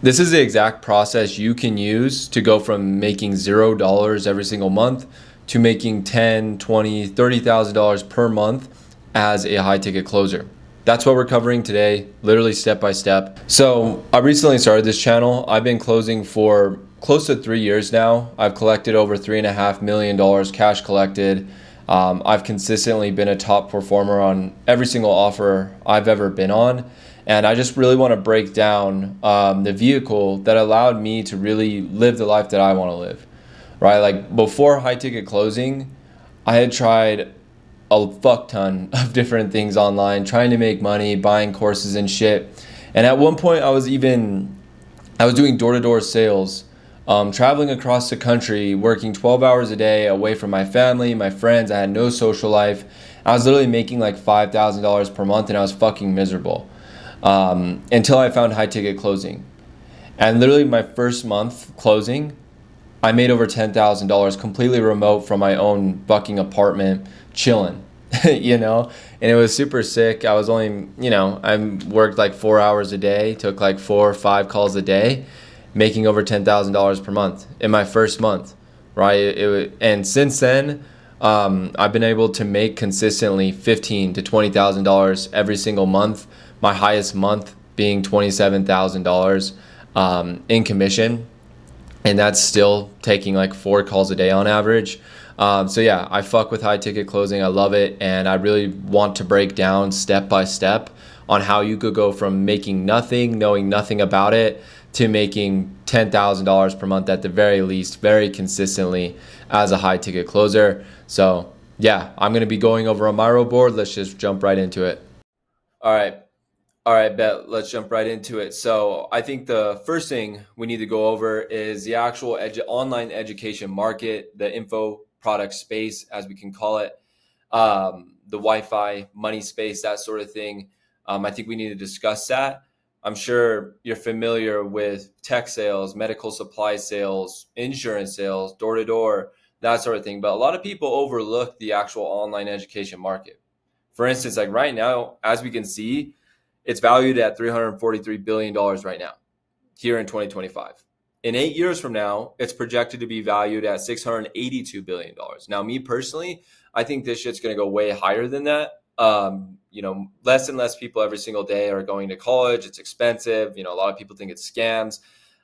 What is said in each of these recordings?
This is the exact process you can use to go from making $0 every single month to making 10, 20, $30,000 per month as a high ticket closer. That's what we're covering today, literally step by step. So I recently started this channel. I've been closing for close to 3 years now. I've collected over $3.5 million cash collected. I've consistently been a top performer on every single offer I've ever been on. And I just really want to break down the vehicle that allowed me to really live the life that I want to live, right? Like before high ticket closing, I had tried a fuck ton of different things online, trying to make money, buying courses and shit. And at one point, I was doing door-to-door sales, traveling across the country, working 12 hours a day away from my family, my friends. I had no social life. I was literally making like $5,000 per month, and I was fucking miserable until I found high ticket closing. And literally my first month closing, I made over $10,000 completely remote from my own fucking apartment, chilling, you know? And it was super sick. I was only, I worked like 4 hours a day, took like 4 or 5 calls a day, making over $10,000 per month in my first month, right? And since then, I've been able to make consistently $15,000 to $20,000 every single month. My highest month being $27,000 in commission, and that's still taking like 4 calls a day on average. So yeah, I fuck with high ticket closing. I love it, and I really want to break down step by step on how you could go from making nothing, knowing nothing about it, to making $10,000 per month at the very least, very consistently as a high ticket closer. So yeah, I'm gonna be going over a Miro board. Let's just jump right into it. All right. All right, bet. Let's jump right into it. So I think the first thing we need to go over is the actual online education market, the info product space, as we can call it, the Wi-Fi money space, that sort of thing. I think we need to discuss that. I'm sure you're familiar with tech sales, medical supply sales, insurance sales, door to door, that sort of thing. But a lot of people overlook the actual online education market. For instance, like right now, as we can see, it's valued at $343 billion right now, here in 2025. In 8 years from now, it's projected to be valued at $682 billion. Now, me personally, I think this shit's going to go way higher than that. Less and less people every single day are going to college. It's expensive. A lot of people think it's scams.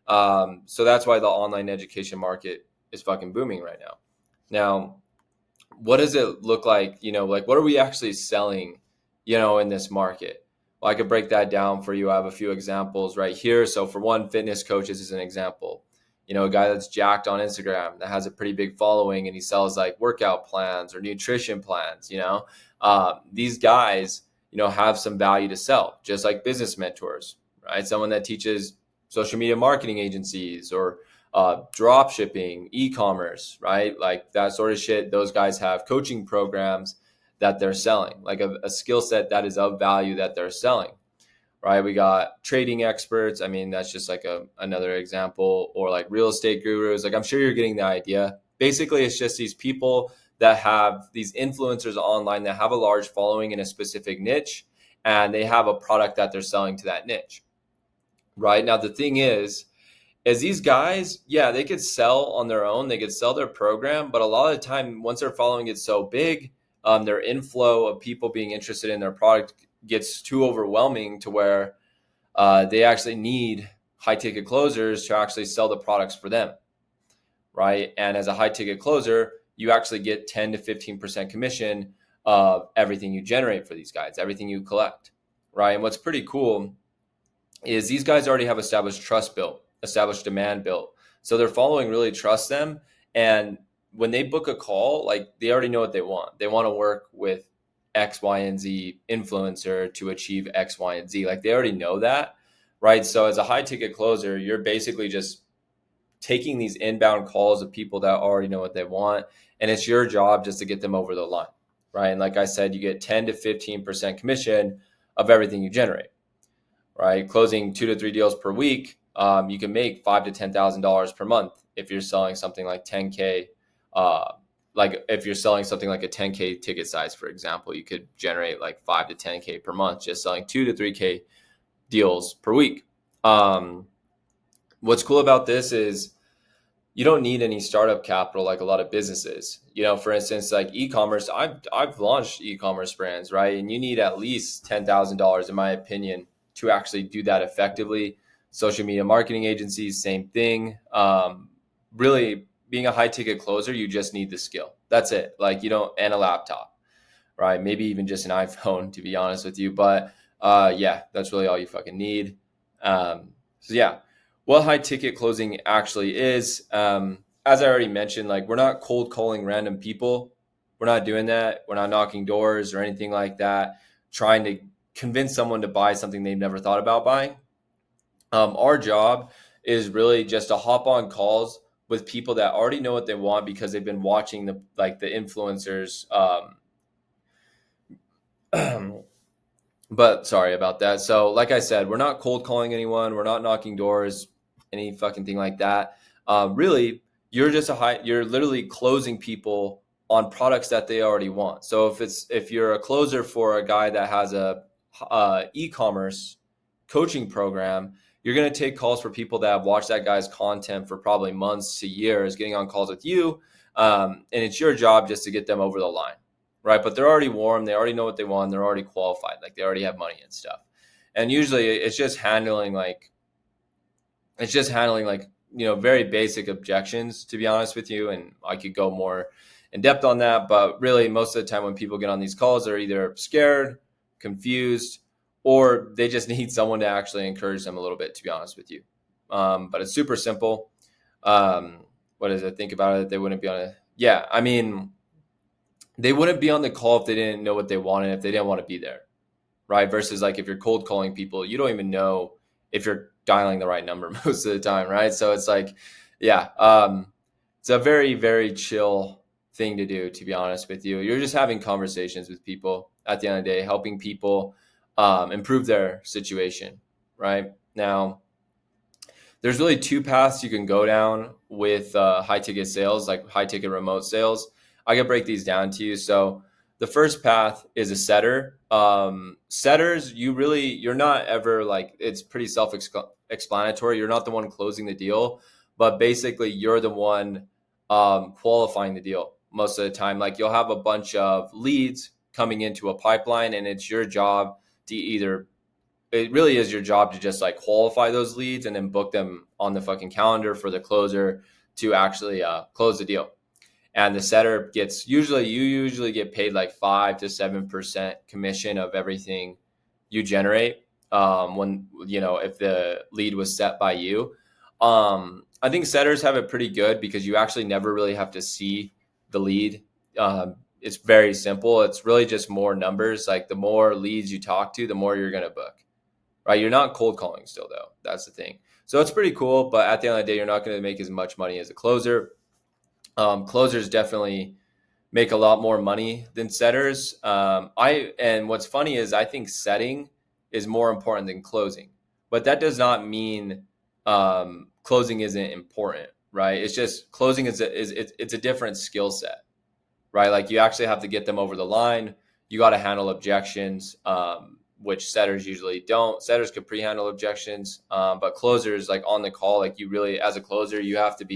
So that's why the online education market is fucking booming right now. Now, what does it look like? Like what are we actually selling, in this market? Well, I could break that down for you. I have a few examples right here. So for one, fitness coaches is an example. A guy that's jacked on Instagram that has a pretty big following, and he sells like workout plans or nutrition plans. These guys, have some value to sell, just like business mentors, right? Someone that teaches social media marketing agencies or drop shipping, e-commerce, right? Like that sort of shit. Those guys have coaching programs that they're selling, like a skill set that is of value that they're selling, right? We got trading experts. I mean, that's just like another example, or like real estate gurus. Like I'm sure you're getting the idea. Basically, it's just these people that have these influencers online that have a large following in a specific niche, and they have a product that they're selling to that niche, right? Now, the thing is these guys, yeah, they could sell on their own. They could sell their program, but a lot of the time, once their following gets so big, their inflow of people being interested in their product gets too overwhelming to where they actually need high ticket closers to actually sell the products for them, right? And as a high ticket closer, you actually get 10 to 15% commission of everything you generate for these guys, everything you collect, right? And what's pretty cool is these guys already have established trust built, established demand built. So their following really trusts them. And when they book a call, like they already know what they want. They want to work with X, Y, and Z influencer to achieve X, Y, and Z. Like they already know that, right? So as a high ticket closer, you're basically just taking these inbound calls of people that already know what they want. And it's your job just to get them over the line, right? And like I said, you get 10 to 15% commission of everything you generate, right? Closing 2 to 3 deals per week, you can make $5,000 to $10,000 per month if you're selling something like 10K. Like if you're selling something like a 10K ticket size, for example, you could generate like 5 to 10K per month just selling 2 to 3K deals per week. What's cool about this is you don't need any startup capital like a lot of businesses. For instance, like e-commerce, I've launched e-commerce brands, right? And you need at least $10,000, in my opinion, to actually do that effectively. Social media marketing agencies, same thing. Really, being a high ticket closer, you just need the skill. That's it. Like you don't, and a laptop, right? Maybe even just an iPhone, to be honest with you. But yeah, that's really all you fucking need. So yeah, what high ticket closing actually is, as I already mentioned, like we're not cold calling random people. We're not doing that. We're not knocking doors or anything like that, trying to convince someone to buy something they've never thought about buying. Our job is really just to hop on calls with people that already know what they want because they've been watching the influencers. But sorry about that. So, like I said, we're not cold calling anyone. We're not knocking doors, any fucking thing like that. Really, you're literally closing people on products that they already want. So if you're a closer for a guy that has a e-commerce coaching program, you're going to take calls for people that have watched that guy's content for probably months to years, getting on calls with you. And it's your job just to get them over the line, right? But they're already warm. They already know what they want. They're already qualified. Like they already have money and stuff. And usually it's just handling very basic objections, to be honest with you. And I could go more in depth on that. But really, most of the time when people get on these calls, they're either scared, confused, or they just need someone to actually encourage them a little bit, to be honest with you. But it's super simple. What is it? Think about it. They wouldn't be on a, yeah, I mean, they wouldn't be on the call if they didn't know what they wanted, if they didn't want to be there, right? Versus like if you're cold calling people, you don't even know if you're dialing the right number most of the time, right? So it's like, yeah, it's a very, very chill thing to do, to be honest with you. You're just having conversations with people at the end of the day, helping people improve their situation, right? Now, there's really two paths you can go down with high ticket sales, like high ticket remote sales. I can break these down to you. So the first path is a setter. Setters, you're not ever like, it's pretty self-explanatory. You're not the one closing the deal, but basically you're the one qualifying the deal most of the time. Like you'll have a bunch of leads coming into a pipeline, and it's your job to either it really is your job to just like qualify those leads and then book them on the fucking calendar for the closer to actually close the deal. And the setter you usually get paid like 5 to 7% commission of everything you generate. When, if the lead was set by you, I think setters have it pretty good because you actually never really have to see the lead. It's very simple. It's really just more numbers. Like the more leads you talk to, the more you're going to book. Right? You're not cold calling still, though. That's the thing. So it's pretty cool, but at the end of the day, you're not going to make as much money as a closer. Closers definitely make a lot more money than setters. And what's funny is I think setting is more important than closing, but that does not mean closing isn't important, right? It's just closing it's a different skill set, right? Like you actually have to get them over the line. You got to handle objections, which setters usually don't. Setters could pre-handle objections, but closers, like on the call, like you really, as a closer, you have to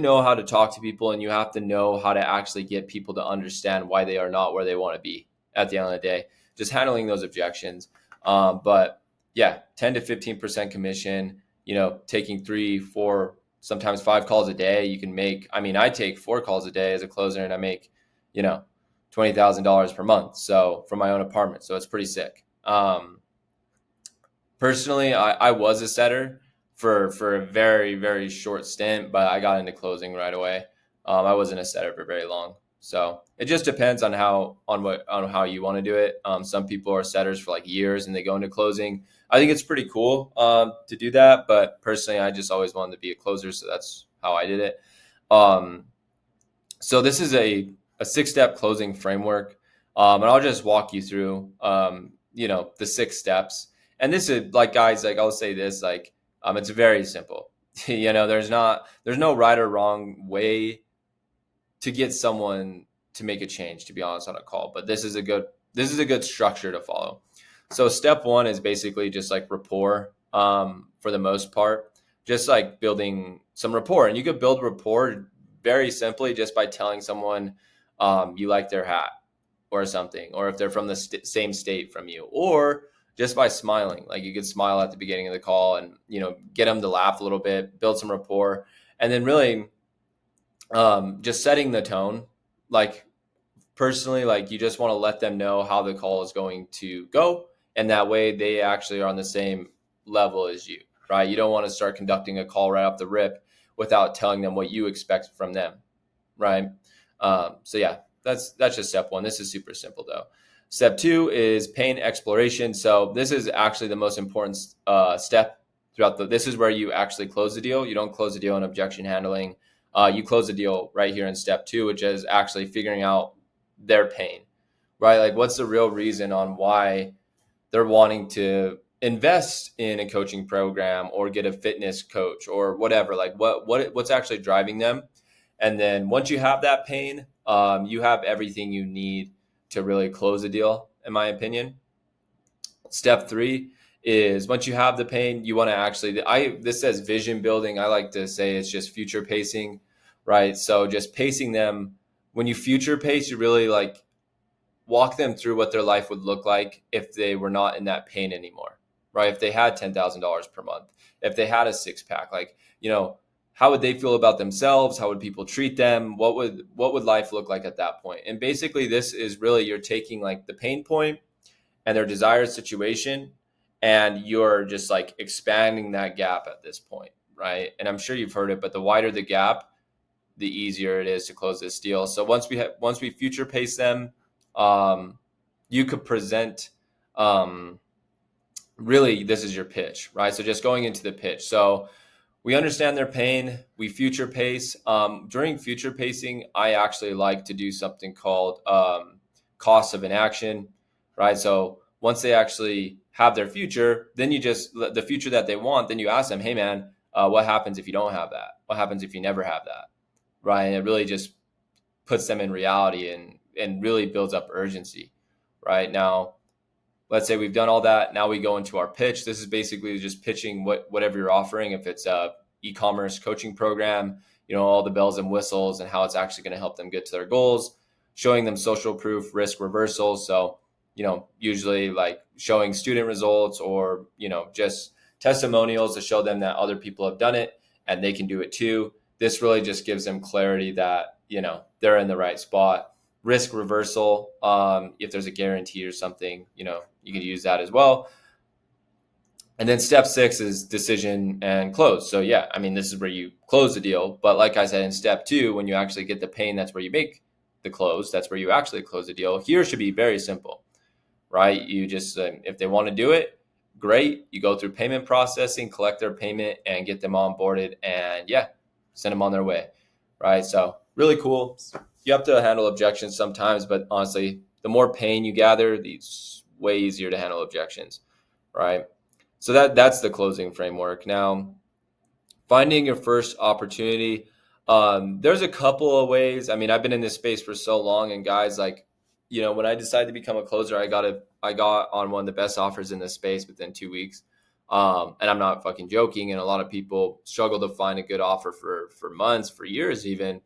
know how to talk to people, and you have to know how to actually get people to understand why they are not where they want to be at the end of the day. Just handling those objections. But yeah, 10 to 15% commission, taking 3, 4, sometimes 5 calls a day. You can make, I take 4 calls a day as a closer, and I make, $20,000 per month. So from my own apartment. So it's pretty sick. Personally, I was a setter for a very, very short stint, but I got into closing right away. I wasn't a setter for very long. So it just depends on how you want to do it. Some people are setters for like years and they go into closing. I think it's pretty cool to do that, but personally, I just always wanted to be a closer, so that's how I did it. So this is a 6-step closing framework, and I'll just walk you through the 6 steps. And this is like, guys, like I'll say this, like it's very simple. There's no right or wrong way to get someone to make a change, to be honest, on a call. But this is a good structure to follow. So step 1 is basically just like rapport. for the most part, just like building some rapport. And you could build rapport very simply just by telling someone you like their hat or something, or if they're from the same state from you, or just by smiling. Like you could smile at the beginning of the call and, get them to laugh a little bit, build some rapport, and then really just setting the tone. Like personally, like you just want to let them know how the call is going to go, and that way they actually are on the same level as you, right? You don't want to start conducting a call right off the rip without telling them what you expect from them, right? So yeah, that's just step one. This is super simple though. Step two is pain exploration. So this is actually the most important step throughout this is where you actually close the deal. You don't close the deal in objection handling. You close the deal right here in step two, which is actually figuring out their pain, right? Like what's the real reason on why they're wanting to invest in a coaching program or get a fitness coach or whatever. Like what's actually driving them. And then once you have that pain, you have everything you need to really close a deal, in my opinion. Step three is once you have the pain, you want to actually, this says vision building. I like to say it's just future pacing, right? So just pacing them. When you future pace, you really like walk them through what their life would look like if they were not in that pain anymore, right? If they had $10,000 per month, if they had a six pack, like, how would they feel about themselves? How would people treat them? What would life look like at that point? And basically this is really, you're taking like the pain point and their desired situation, and you're just like expanding that gap at this point, right? And I'm sure you've heard it, but the wider the gap, the easier it is to close this deal. So once we future pace them, you could present, really, this is your pitch, right? So just going into the pitch. So we understand their pain. We future pace. During future pacing, I actually like to do something called cost of inaction, right? So once they actually have their future, then you just, the future that they want, then you ask them, hey man, what happens if you don't have that? What happens if you never have that? Right? And it really just puts them in reality and really builds up urgency, right? Now, let's say we've done all that. Now we go into our pitch. This is basically just pitching whatever you're offering. If it's a e-commerce coaching program, all the bells and whistles and how it's actually going to help them get to their goals, showing them social proof, risk reversal. So, usually like showing student results or, just testimonials to show them that other people have done it and they can do it too. This really just gives them clarity that, they're in the right spot. Risk reversal, if there's a guarantee or something, you can use that as well. And then step six is decision and close. So yeah, I mean, this is where you close the deal. But like I said, in step two, when you actually get the pain, that's where you make the close. That's where you actually close the deal. Here should be very simple, right? You just, if they want to do it, great. You go through payment processing, collect their payment and get them onboarded and yeah, send them on their way, right? So really cool. You have to handle objections sometimes, but honestly, the more pain you gather, it's way easier to handle objections, right? So that's the closing framework. Now, finding your first opportunity. There's a couple of ways. I mean, I've been in this space for so long, and guys, like, when I decided to become a closer, I got on one of the best offers in this space within 2 weeks. And I'm not fucking joking. And a lot of people struggle to find a good offer for months, for years even.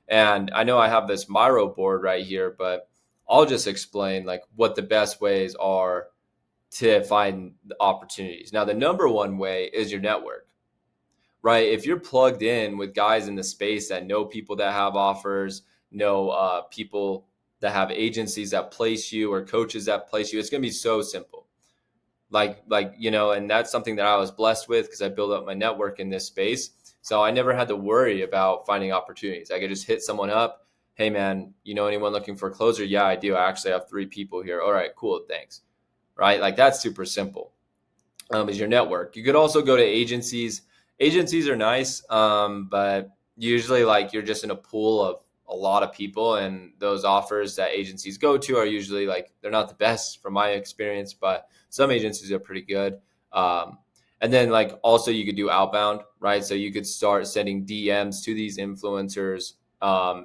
And I know I have this Miro board right here, but I'll just explain like what the best ways are to find the opportunities. Now, the number one way is your network, right? If you're plugged in with guys in the space that know people that have offers, know people that have agencies that place you or coaches that place you, it's going to be so simple. And that's something that I was blessed with because I built up my network in this space. So I never had to worry about finding opportunities. I could just hit someone up. Hey man, you know anyone looking for a closer? Yeah, I do. I actually have 3 people here. All right, cool. Thanks. Right? Like that's super simple. Is your network. You could also go to agencies. Agencies are nice, but usually like you're just in a pool of a lot of people, and those offers that agencies go to are usually like they're not the best from my experience, but some agencies are pretty good. And then like also you could do outbound, right? So you could start sending DMs to these influencers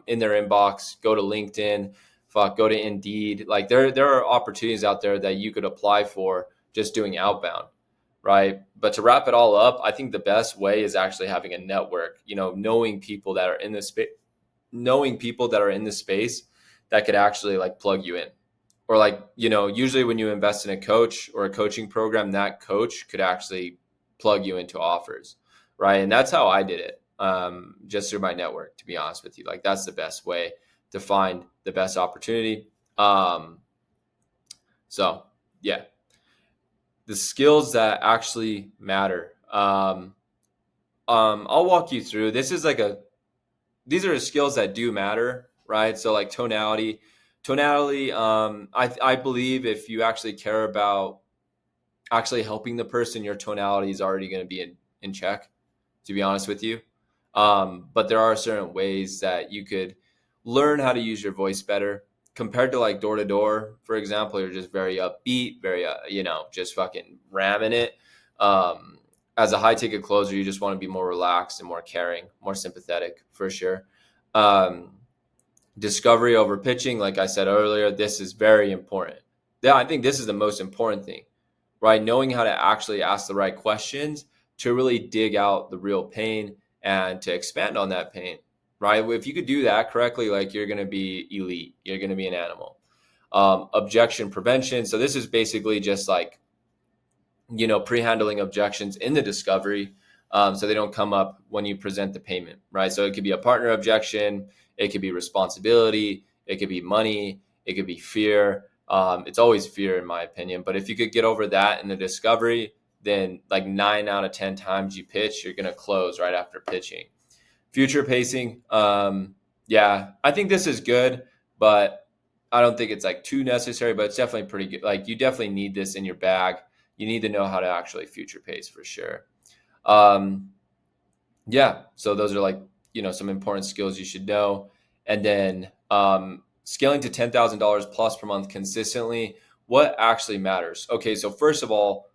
in their inbox. Go to LinkedIn, go to Indeed. Like there are opportunities out there that you could apply for just doing outbound. right? But to wrap it all up, I think the best way is actually having a network, knowing people that are in this space, knowing people that are in the space that could actually like plug you in. Or like, usually when you invest in a coach or a coaching program, that coach could actually plug you into offers, right? And that's how I did it, just through my network, to be honest with you. Like that's the best way to find the best opportunity. Um, so yeah, the skills that actually matter. I'll walk you through. These are skills that do matter, right? So like tonality. I believe if you actually care about actually helping the person, your tonality is already going to be in check, to be honest with you. But there are certain ways that you could learn how to use your voice better compared to like door to door, for example. You're just very upbeat, very, just fucking ramming it. As a high ticket closer, you just want to be more relaxed and more caring, more sympathetic for sure. Um, Discovery over pitching, like I said earlier, this is very important. Yeah, I think this is the most important thing, right? Knowing how to actually ask the right questions to really dig out the real pain and to expand on that pain, right? If you could do that correctly, like you're going to be elite, you're going to be an animal. Objection prevention. So this is basically just like, pre-handling objections in the discovery, so they don't come up when you present the payment, right? So it could be a partner objection, it could be responsibility, it could be money, it could be fear. It's always fear in my opinion, but if you could get over that in the discovery, then like 9 out of 10 times you pitch, you're going to close right after pitching. Future pacing, yeah, I think this is good, but I don't think it's like too necessary, but it's definitely pretty good. Like you definitely need this in your bag. You need to know how to actually future pace for sure. Um, yeah, so those are like, some important skills you should know. And then scaling to $10,000 plus per month consistently, what actually matters? Okay, so first of all,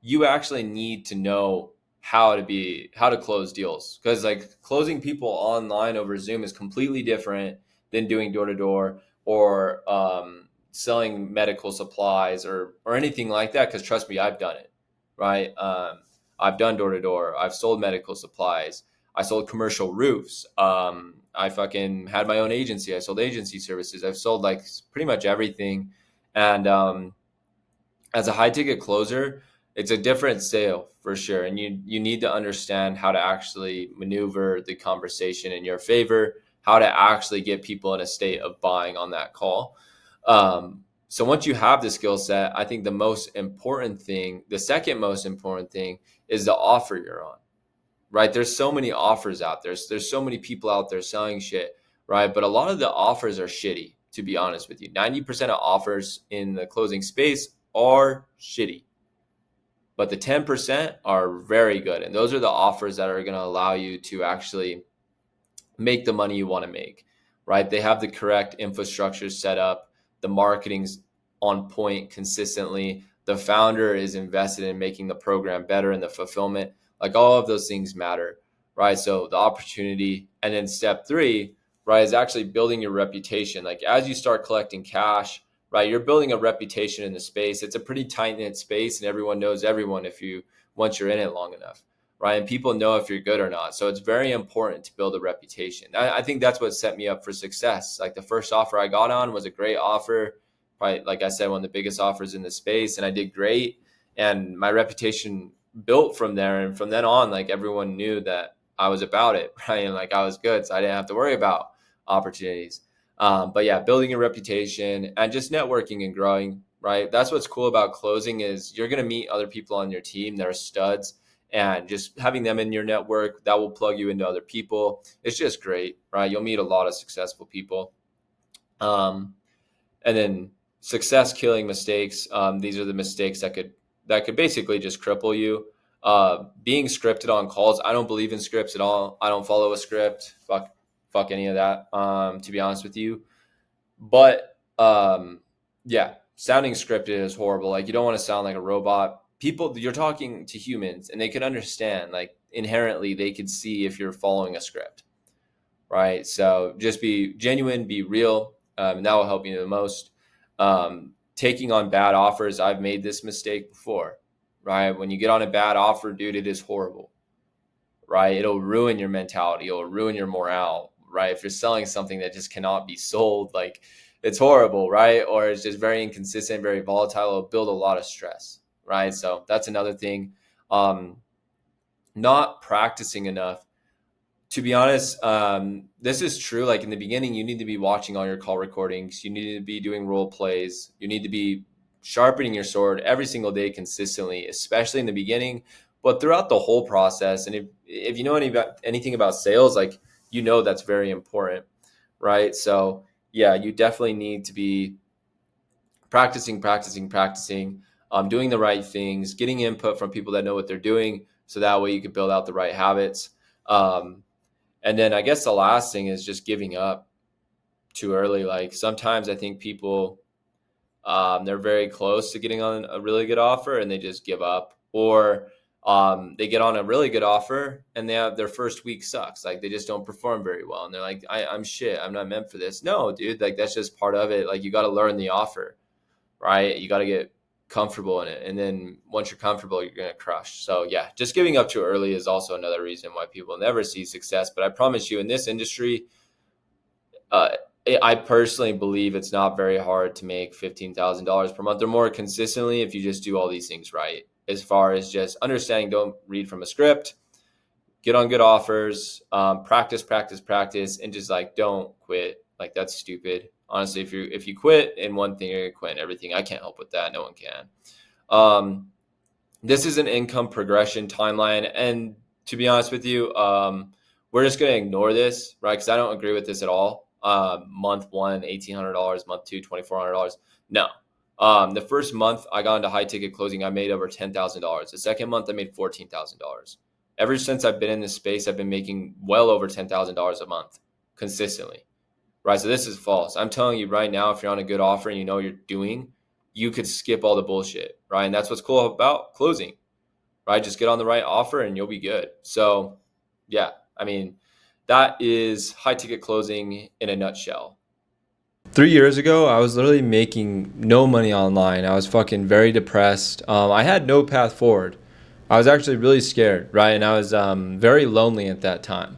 you actually need to know how to close deals, because like closing people online over Zoom is completely different than doing door to door or selling medical supplies or anything like that. Because trust me, I've done it, right? I've done door to door. I've sold medical supplies. I sold commercial roofs. I fucking had my own agency. I sold agency services. I've sold like pretty much everything. And as a high ticket closer, it's a different sale for sure. And you need to understand how to actually maneuver the conversation in your favor, how to actually get people in a state of buying on that call. So once you have the skill set, I think the second most important thing is the offer you're on, right? There's so many offers out there. There's so many people out there selling shit, right? But a lot of the offers are shitty, to be honest with you. 90% of offers in the closing space are shitty, but the 10% are very good. And those are the offers that are going to allow you to actually make the money you want to make, right? They have the correct infrastructure set up, the marketing's on point consistently, the founder is invested in making the program better, and the fulfillment, like all of those things matter, right? So the opportunity. And then step three, right, is actually building your reputation. Like as you start collecting cash, right, you're building a reputation in the space. It's a pretty tight knit space, and everyone knows everyone once you're in it long enough, right? And people know if you're good or not. So it's very important to build a reputation. I think that's what set me up for success. Like the first offer I got on was a great offer, probably, like I said, one of the biggest offers in the space, and I did great. And my reputation built from there. And from then on, like everyone knew that I was about it, right? And like I was good. So I didn't have to worry about opportunities. But yeah, building a reputation and just networking and growing, right? That's what's cool about closing is you're going to meet other people on your team that are studs, and just having them in your network that will plug you into other people. It's just great, right? You'll meet a lot of successful people. And then success killing mistakes. These are the mistakes that could basically just cripple you. Being scripted on calls. I don't believe in scripts at all. I don't follow a script. Fuck any of that. To be honest with you, but yeah, sounding scripted is horrible. Like you don't want to sound like a robot. People, you're talking to humans, and they can understand. Like inherently, they could see if you're following a script, right? So just be genuine, be real, and that will help you the most. Taking on bad offers, I've made this mistake before, right? When you get on a bad offer, dude, it is horrible, right? It'll ruin your mentality. It'll ruin your morale, right? If you're selling something that just cannot be sold, like it's horrible, right? Or it's just very inconsistent, very volatile. It'll build a lot of stress, right? So that's another thing. Um, Not practicing enough. To be honest, this is true. Like in the beginning, you need to be watching all your call recordings. You need to be doing role plays. You need to be sharpening your sword every single day consistently, especially in the beginning, but throughout the whole process. And if you know anything about sales, like you know that's very important, right? So yeah, you definitely need to be practicing, doing the right things, getting input from people that know what they're doing, so that way you can build out the right habits. Um, and then I guess the last thing is just giving up too early. Like sometimes I think people, they're very close to getting on a really good offer and they just give up, or they get on a really good offer and they have their first week sucks. Like they just don't perform very well. And they're like, I'm shit. I'm not meant for this. No, dude, like that's just part of it. Like you got to learn the offer, right? You got to get comfortable in it. And then once you're comfortable, you're going to crush. So yeah, just giving up too early is also another reason why people never see success. But I promise you, in this industry, uh, I personally believe it's not very hard to make $15,000 per month or more consistently if you just do all these things right. As far as just understanding, don't read from a script, get on good offers, practice, and just like don't quit. Like that's stupid. Honestly, if you quit in one thing, you're gonna quit in everything. I can't help with that. No one can. Um, this is an income progression timeline, and to be honest with you, we're just gonna ignore this, right? Because I don't agree with this at all. Month one, $1,800. Month two, $2,400. No. The first month I got into high ticket closing, I made over $10,000. The second month, I made $14,000. Ever since I've been in this space, I've been making well over $10,000 a month consistently, right? So this is false. I'm telling you right now, if you're on a good offer and you know what you're doing, you could skip all the bullshit, right? And that's what's cool about closing, right? Just get on the right offer and you'll be good. So yeah, I mean, that is high ticket closing in a nutshell. 3 years ago, I was literally making no money online. I was fucking very depressed. I had no path forward. I was actually really scared, right? And I was very lonely at that time.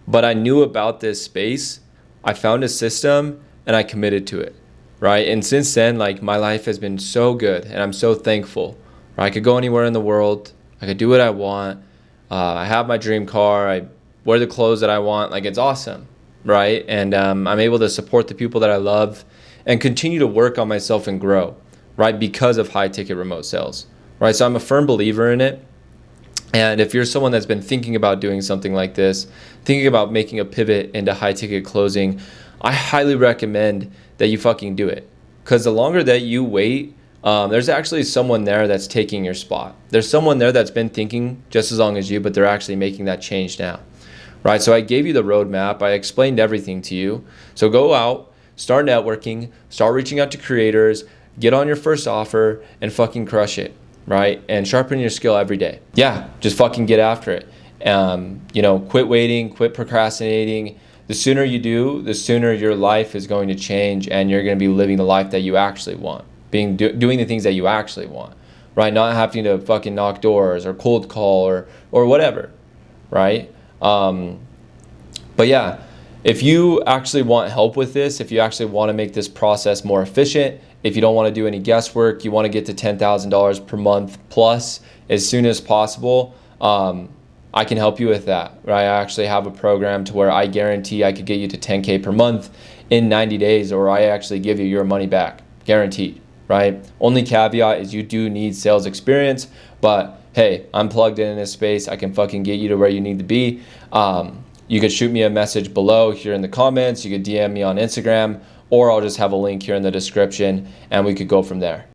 But I knew about this space. I found a system and I committed to it, right? And since then, like my life has been so good and I'm so thankful. Right? I could go anywhere in the world. I could do what I want. I have my dream car. I wear the clothes that I want. Like it's awesome, right? And I'm able to support the people that I love and continue to work on myself and grow, right? Because of high ticket remote sales, right? So I'm a firm believer in it. And if you're someone that's been thinking about doing something like this, thinking about making a pivot into high ticket closing, I highly recommend that you fucking do it. Because the longer that you wait, there's actually someone there that's taking your spot. There's someone there that's been thinking just as long as you, but they're actually making that change now, right? So I gave you the roadmap. I explained everything to you. So go out, start networking, start reaching out to creators, get on your first offer, and fucking crush it, right? And sharpen your skill every day. Yeah, just fucking get after it. Quit waiting, quit procrastinating. The sooner you do, the sooner your life is going to change and you're going to be living the life that you actually want, doing the things that you actually want, right? Not having to fucking knock doors or cold call or whatever, right? But yeah, if you actually want help with this, if you actually want to make this process more efficient, if you don't want to do any guesswork, you want to get to $10,000 per month plus as soon as possible, I can help you with that, right? I actually have a program to where I guarantee I could get you to 10K per month in 90 days, or I actually give you your money back, guaranteed, right? Only caveat is you do need sales experience, but hey, I'm plugged in this space. I can fucking get you to where you need to be. You could shoot me a message below here in the comments. You could DM me on Instagram, or I'll just have a link here in the description and we could go from there.